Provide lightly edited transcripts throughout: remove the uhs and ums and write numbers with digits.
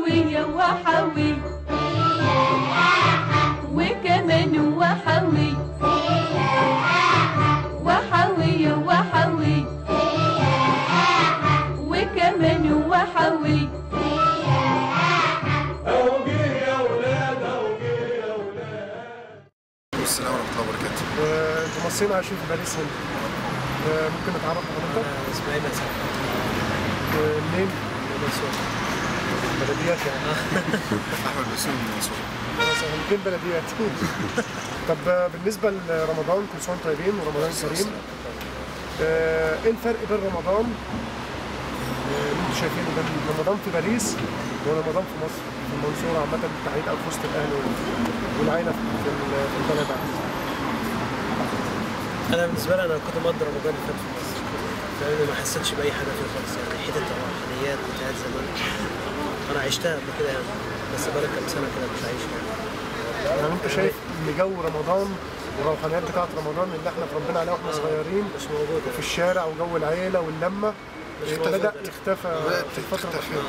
وحوي وحوي وكمان وحوي وحوي وحوي وكمان وحوي. السلام ورحمة الله وبركاته. انتوا مصريين عايشين في باريس هنا. ممكن نتعرف بحضرتك؟ اسماعيل أسد. منين؟ من المنصورة. بلديات يعني. أحمد بسيوني من المنصورة. خلاص احنا الاثنين بلديات. طب بالنسبة لرمضان كل سنة وانتم طيبين ورمضان كريم. ايه الفرق بين رمضان اللي انتوا شايفينه ده رمضان في باريس ورمضان في مصر في المنصورة عامة بالتحديد أو في وسط الأهل والعيلة في البلد عامة؟ أنا بالنسبة لي أنا كنت مقدر رمضان اللي فات في مصر، لأن ما حسيتش بأي حاجة فيه خالص، يعني حتة الروحانيات بتاعت زمان أنا عشتها قبل كده يعني، بس بقالي كام سنة كده مش عايشها. يعني أنت شايف إن جو رمضان والروحانيات بتاعت رمضان اللي احنا اتربينا عليها واحنا صغيرين مش موجودة في الشارع وجو العيلة واللمة بدأ يختفى في الفترة الأخيرة.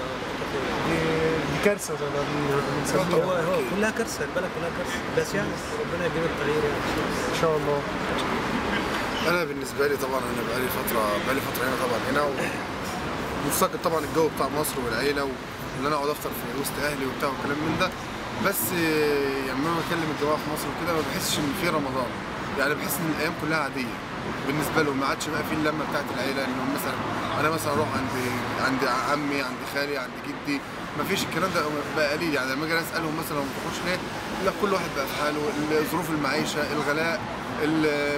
دي كارثة زي ما بنسميها. هو كلها كارثة، البلد كلها كارثة، بس يعني ربنا يجيب التغيير يعني إن شاء الله. أنا بالنسبة لي طبعا أنا بقالي فترة هنا طبعا هنا ومفتقد طبعا الجو بتاع مصر والعيلة وإن أنا أقعد أفطر في وسط أهلي وبتاع وكلام من ده، بس يعني لما بكلم الجماعة في مصر وكده ما بحسش إن في رمضان، يعني بحس إن الأيام كلها عادية بالنسبة لهم، ما عادش بقى في اللمة بتاعت العيلة إنهم مثلا أنا مثلا أروح عند عمي عند خالي عند جدي، ما فيش الكلام ده بقى قليل، يعني لما أجي أسألهم مثلا ما بتروحوش ليه؟ لا كل واحد بقى في حاله، ظروف المعيشة، الغلاء،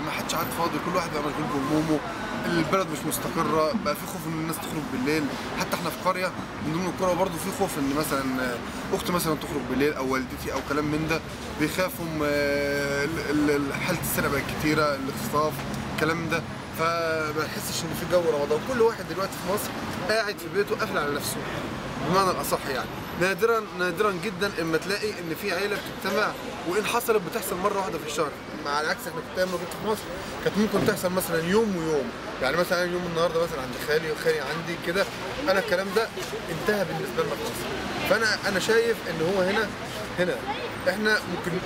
ما حدش قاعد فاضي، كل واحد بقى مشغول بهمومه، البلد مش مستقرة، بقى في خوف ان الناس تخرج بالليل، حتى احنا في قرية من ضمن القرى برضه في خوف ان مثلا اختي مثلا تخرج بالليل او والدتي او كلام من ده، بيخافوا حالة السرقة بقت كتيرة، الاختطاف، الكلام من ده، فما بحسش ان في جو رمضان، كل واحد دلوقتي في مصر قاعد في بيته قافل على نفسه بمعنى الاصح يعني، نادرا جدا اما تلاقي ان في عيله بتجتمع، وان حصلت بتحصل مره واحده في الشهر، مع العكس احنا كنت لما كنت في مصر كانت ممكن تحصل مثلا يوم ويوم، يعني مثلا يوم النهارده مثلا عند خالي وخالي عندي كده، انا الكلام ده انتهى بالنسبه لنا في مصر، فانا شايف ان هو هنا احنا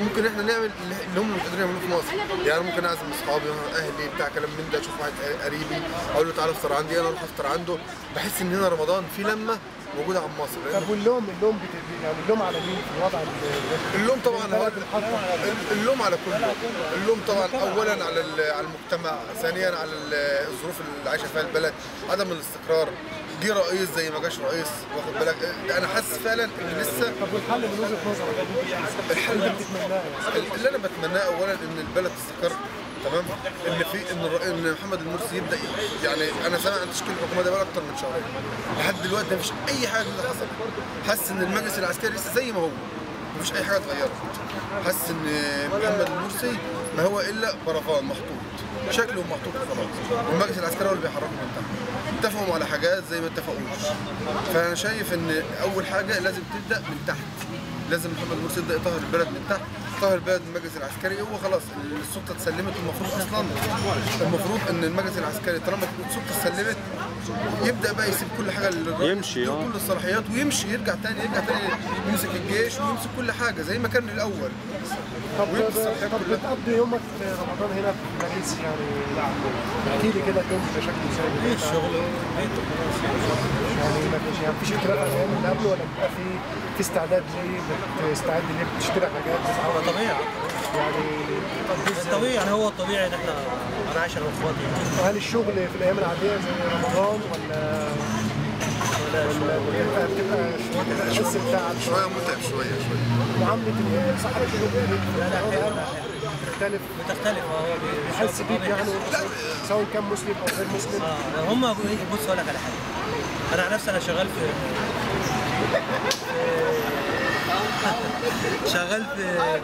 ممكن احنا نعمل اللي هم مش قادرين يعملوه في مصر، يعني ممكن اعزم اصحابي اهلي بتاع كلام من ده، اشوف واحد قريبي اقول له تعالى افطر عندي، انا اروح افطر عنده، بحس ان هنا رمضان في لمه موجوده عن مصر. طب واللوم يعني اللوم على مين في الوضع اللوم طبعا هو اللوم على كله، اللوم طبعا اولا على المجتمع، ثانيا على الظروف اللي عايشه فيها البلد، عدم الاستقرار، جه رئيس زي ما جاش رئيس، واخد بالك، انا حاسس فعلا ان لسه. طب والحل من وجهه نظرك الحل اللي انا بتمناه اولا ان البلد تستقر، تمام، ان محمد المرسي يبدا، يعني انا سامع عن تشكيل الحكومه ده بقى اكتر من شهرين، لحد دلوقتي مفيش اي حاجه جديده حصلت، حاسس ان المجلس العسكري لسه زي ما هو، مفيش اي حاجه اتغيرت، حاسس ان محمد المرسي ما هو الا برفان محطوط، شكله محطوط وخلاص، والمجلس العسكري هو اللي بيحركه من تحت، اتفقوا على حاجات زي ما اتفقوش، فانا شايف ان اول حاجه لازم تبدا من تحت، لازم محمد مرسي يبدا يطهر البلد من تحت، طهر البلد من المجلس العسكري، هو خلاص السلطه اتسلمت، المفروض ان المجلس العسكري طالما السلطه اتسلمت يبدا بقى يسيب كل حاجه للرئيس، يمشي كل الصلاحيات ويمشي، يرجع تاني يمسك الجيش ويمسك كل حاجه زي ما كان الاول. طب بتقضي يومك في رمضان هنا في باريس يعني، احكي لي كده اليوم بيبقى شكله ازاي؟ الشغل يعني ما فيش اختلاف عن الايام اللي قبل، ولا بيبقى في استعداد ليه؟ بتستعد ليه؟ بتشتري حاجات بتتعود؟ طبيعي يعني طبيعي، يعني هو الطبيعي ان انا عايش انا واخواتي. هل الشغل في الايام العاديه زي رمضان ولا بتبقى الحس بتاعك شويه متعب شويه معامله صاحب الشغل بتختلف هو بيحس بيك يعني سواء كان مسلم او غير مسلم. هم بص اقول لك على حاجه، انا عن نفسي انا شغال في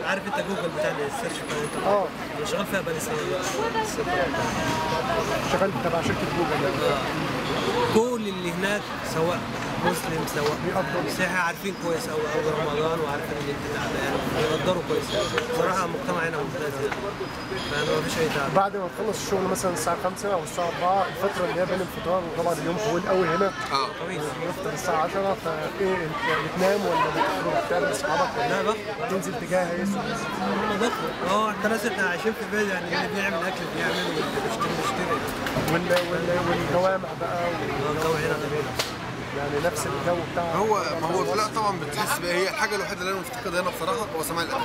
عارف انت جوجل بتاع السيرش انا شغال فيها بقالي سنه، شغال تبع شركه جوجل. كل اللي هناك سواء مسلم سواء مسيحي عارفين كويس قوي قوي رمضان وعارفين ان انت تعبان وبيقدروا كويس. بصراحه المجتمع هنا ممتاز يعني، فانا ما فيش اي تعب. بعد ما تخلص الشغل مثلا الساعه 5 او الساعه 4 الفتره اللي هي بين الفطار وطبعا اليوم طويل قوي هنا طويل. بنفطر الساعه 10 فايه انت بتنام ولا بتخرج بتقابل اصحابك لا بقى تنزل تجهز؟ انا بخرج. احنا ناس احنا عايشين في بيت يعني، اللي بيعمل اكل بيعمل واللي بيشتري. والجوامع بقى الجو هنا جميل يعني نفس الجو بتاع ما هو لا طبعا بتحس بقى. هي الحاجه الوحيده اللي انا مفتقدها هنا بصراحه هو سماع الاذان.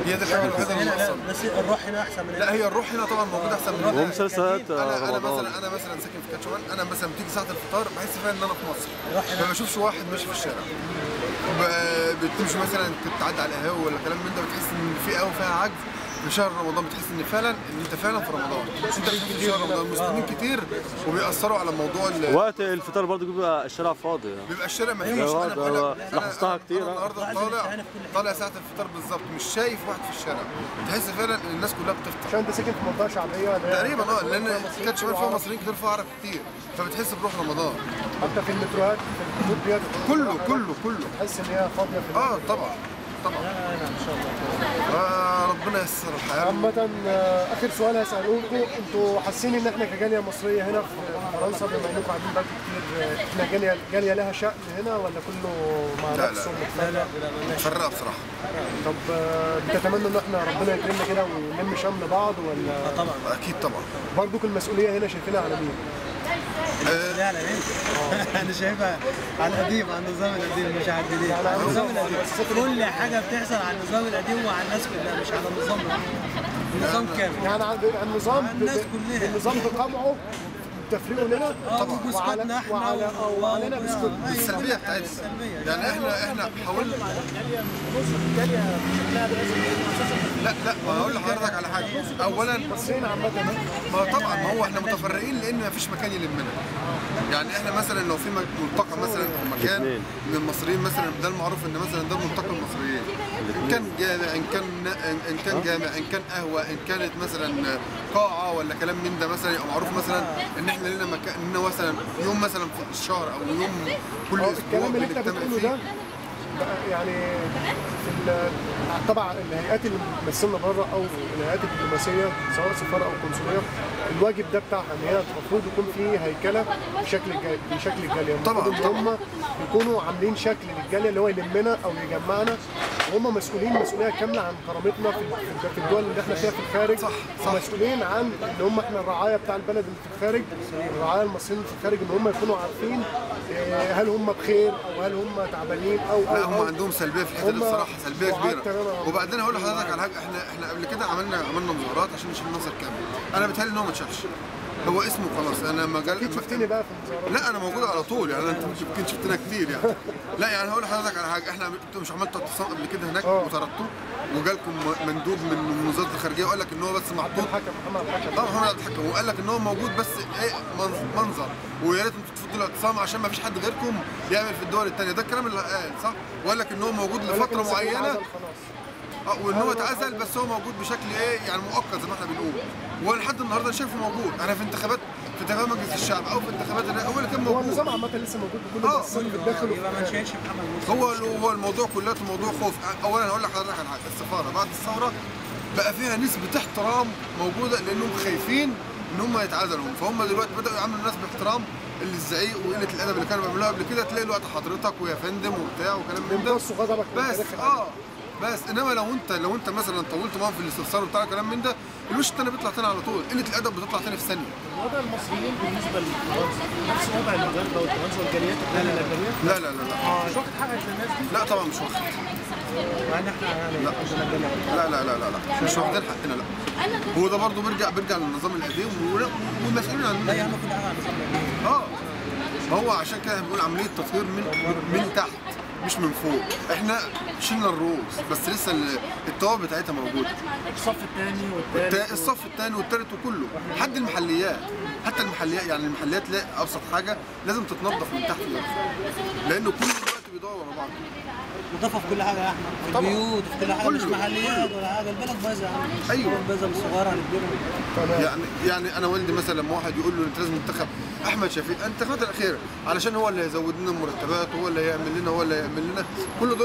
هي دي الحاجه الوحيده اللي لا بتحصل. بس الروح هنا احسن من لا هي الروح هنا طبعا موجوده احسن من هنا. ومسلسلات انا رمضان. مثلا ساكن في كاتشوان. انا مثلا بتيجي ساعه الفطار بحس فيها ان انا في مصر. ما بشوفش واحد ماشي في الشارع. بتمشي مثلا بتعدي على القهاوي ولا كلام من ده بتحس ان في قهوه فيها عجز. في شهر رمضان بتحس ان فعلا ان انت فعلا في رمضان. انت في شهر رمضان مسلمين كتير وبيأثروا على موضوع وقت الفطار برضه بيبقى الشارع فاضي يعني. بيبقى الشارع ما فيش. انا بقول لك لاحظتها كتير. النهارده طالع ساعه الفطار بالظبط مش شايف واحد في الشارع. تحس فعلا ان الناس كلها بتفطر. عشان انت ساكن في منطقه شعبيه تقريبا لان كاتشوان فيها مصريين كتير فيها عرب كتير فبتحس بروح رمضان. حتى في المتروهات في الخطوط ديت كله تحس ان هي فاضيه في طبعا ان شاء الله. ربنا ييسر الحياه. عامة آخر سؤال هسأله لكم، انتوا حاسين ان احنا كجالية مصرية هنا في فرنسا بما انكم قاعدين بقى كتير، احنا جالية لها شأن هنا ولا كله مع نفسه؟ لا متفرقة بصراحة. طب بتتمنى ان احنا ربنا يكرمنا كده ونلم شمل بعض ولا؟ طبعا اكيد طبعا. برضك المسؤولية هنا شايفينها على مين؟ لا على ايه؟ انا شايفها على القديم، على النظام القديم مش على الجديد. على النظام القديم كل حاجه بتحصل على النظام القديم وعلى الناس كلها، مش على النظام النظام كامل يعني على النظام الناس كلها. النظام بطبعه تفريقه لنا طبعا وعلينا بسكوتنا السلبية بتاعتنا. يعني احنا حاولنا. لا ما هقول لحضرتك على حاجه. اولا المصريين عامة ما طبعا ما هو احنا متفرقين لان ما فيش مكان يلمنا. يعني احنا مثلا لو في ملتقى مثلا او مكان من المصريين مثلا ده المعروف ان مثلا ده ملتقى المصريين ان كان جامع ان كان قهوه ان كانت مثلا قاعه ولا كلام من ده مثلا يبقى معروف مثلا ان احنا لنا مكان لنا مثلا يوم مثلا في الشهر او يوم كل اسبوع الكلام اللي انت بتقوله ده يعني في طبعا الهيئات اللي بتمثلنا بره او الهيئات الدبلوماسيه سواء سفاره او قنصليه الواجب ده بتاعها ان هي المفروض يكون في هيكله بشكل الجاليه. طبعا هم يكونوا عاملين شكل للجاليه اللي هو يلمنا او يجمعنا وهم مسؤوليه كامله عن كرامتنا في الدول اللي احنا فيها في الخارج. صح ومسؤولين عن ان هم احنا الرعايه بتاع البلد اللي في الخارج الرعايه المصريين في الخارج ان هم يكونوا عارفين هل هم بخير او هل هم تعبانين او لا هم عندهم سلبيه في الحته دي بصراحه سلبيه كبيره. وبعدين هقول لحضرتك على حاجه احنا قبل كده عملنا مظاهرات عشان نشيل ناصر كامل. انا بيتهيألي ان هو ما اتشالش هو اسمه خلاص. انا مجال شفتني بقى في المظاهرات. لا انا موجود على طول يعني انت يمكن شفتنا كتير يعني. لا يعني هقول لحضرتك على حاجه انتوا مش عملتوا اتصال قبل كده هناك وطردتوه وجالكم مندوب من وزاره الخارجيه وقال لك ان هو بس محطوط محمد عبد الحكم وقال لك ان هو موجود بس ايه منظر ويا ريت انتوا تفضوا الاعتصام عشان ما فيش حد غيركم يعمل في الدول الثانيه. ده الكلام اللي قال صح وقال لك ان هو موجود لفتره معينه وان هو اتعزل بس هو موجود بشكل ايه يعني مؤقت زي ما احنا بنقول. ولحد النهارده شايفه موجود. انا في انتخابات مجلس الشعب او في انتخابات هو اللي كان موجود. هو النظام عامه لسه موجود بكل بس بتدخله يبقى ما نشيلش محمد هو الموضوع كله موضوع خوف. اولا هقول لحضرتك على حاجه. السفاره بعد الثوره بقى فيها نسبه احترام موجوده لانهم خايفين ان هم يتعزلوا فهم دلوقتي بداوا يعاملوا الناس باحترام. اللي الزعيق وقله الادب اللي كانوا بيعملوها قبل كده تلاقي الوقت حضرتك ويا فندم وبتاع وكلام من ده بس انما لو انت مثلا طولت معاهم في الاستفسار وبتاع كلام من ده الوش التاني بيطلع تاني على طول. قله الادب بتطلع تاني في ثانيه. وضع المصريين بالنسبه للفرنسا نفس وضع المغاربه والفرنسا والجاليات الاجنبيه؟ لا مش واخد حقك للناس دي؟ لا طبعا مش واخد. مع ان احنا يعني لا مش واخدين حقنا. لا هو ده برضه بيرجع للنظام القديم والمسؤولين عنه. لا يا عم كل حاجه على النظام القديم. ما هو عشان كده بنقول عمليه تطهير من تحت مش من فوق. احنا شلنا الرؤوس بس لسه الطوابع بتاعتها موجوده. الصف الثاني والثالث الصف الثاني والثالث وكله حتى المحليات يعني المحليات لا ابسط حاجه لازم تتنظف من تحت لانه كل الوقت بيدور ورا بعض. نظافه في كل حاجه يا احمد، في طبعاً. البيوت في كل حاجه، مش كله. محليات ولا حاجه، البلد بايظه يا عم. أيوة. البلد بايظه من الصغيره للكبيره. يعني انا والدي مثلا لما واحد يقول له انت لازم تنتخب احمد شفيق الانتخابات الاخيره علشان هو اللي هيزود لنا المرتبات، هو اللي هيعمل لنا، هو اللي هيعمل لنا، كل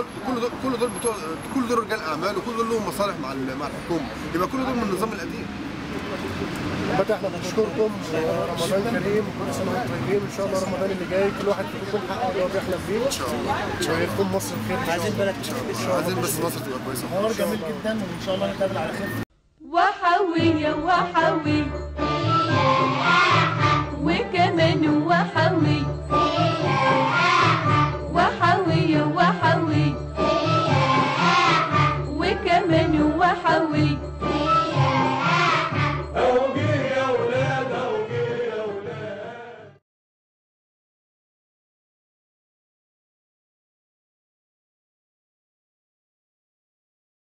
دول رجال اعمال، وكل دول لهم مصالح مع الحكومه، يبقى كل دول من النظام القديم. بقى احنا بنشكركم، رمضان كريم وكل سنه وانتم طيبين، وان شاء الله رمضان اللي جاي كل واحد فيكم حقه اللي هو بيحلم بيه ان شاء الله، ويكون مصر بخير. عايزين بلد عايزين بس مصر تبقى كويسه. حوار جميل جدا، وان شاء الله نتقابل على خير.